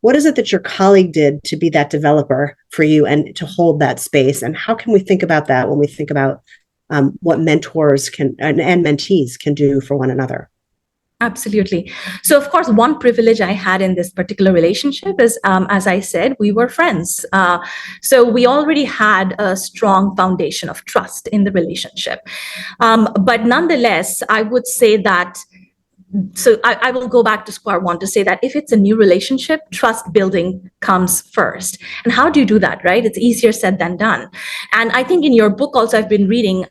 what is it that your colleague did to be that developer for you and to hold that space? And how can we think about that when we think about what mentors can and mentees can do for one another? Absolutely. So, of course, one privilege I had in this particular relationship is, as I said, we were friends. So we already had a strong foundation of trust in the relationship. But nonetheless, I would say that, so I will go back to square one to say that if it's a new relationship, trust building comes first. And how do you do that, right? It's easier said than done. And I think in your book also I've been reading,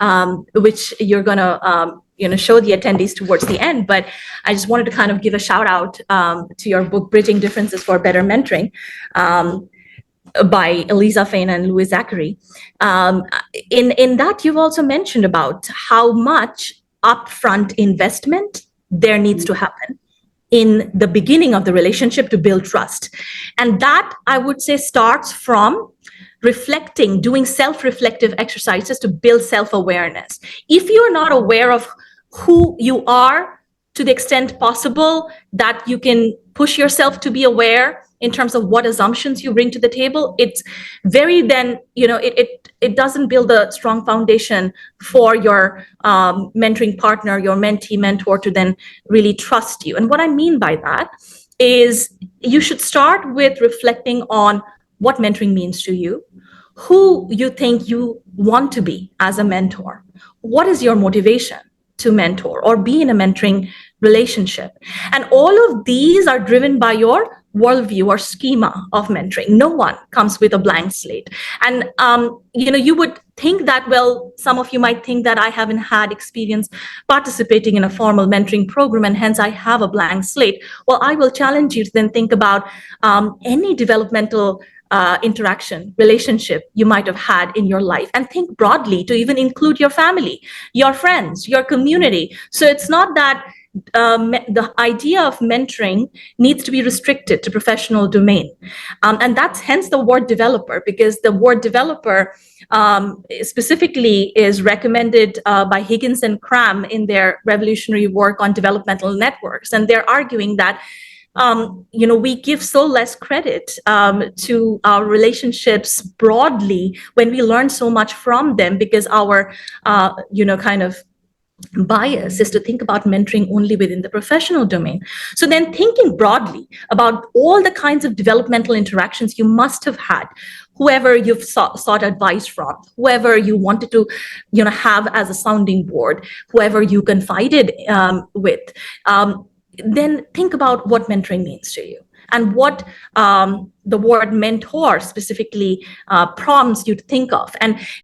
which you're going to show the attendees towards the end, but I just wanted to kind of give a shout out to your book, Bridging Differences for Better Mentoring, by Eliza Fain and Louis Zachary. In that, you've also mentioned about how much upfront investment there needs to happen in the beginning of the relationship to build trust. And that, I would say, starts from reflecting, doing self-reflective exercises to build self-awareness. If you're not aware of who you are to the extent possible that you can push yourself to be aware in terms of what assumptions you bring to the table, it's very then, it doesn't build a strong foundation for your mentoring partner, your mentee, mentor to then really trust you. And what I mean by that is you should start with reflecting on what mentoring means to you, who you think you want to be as a mentor, what is your motivation to mentor or be in a mentoring relationship. And all of these are driven by your worldview or schema of mentoring. No one comes with a blank slate. And, you would think that, well, some of you might think that I haven't had experience participating in a formal mentoring program and hence I have a blank slate. Well, I will challenge you to then think about any developmental interaction, relationship you might have had in your life, and think broadly to even include your family, your friends, your community. So it's not that the idea of mentoring needs to be restricted to professional domain. And that's hence the word developer, because the word developer specifically is recommended by Higgins and Cram in their revolutionary work on developmental networks. And they're arguing that we give so less credit to our relationships broadly when we learn so much from them, because our, kind of bias is to think about mentoring only within the professional domain. So then thinking broadly about all the kinds of developmental interactions you must have had, whoever you've sought advice from, whoever you wanted to, have as a sounding board, whoever you confided with, then think about what mentoring means to you and what the word mentor specifically prompts you to think of. And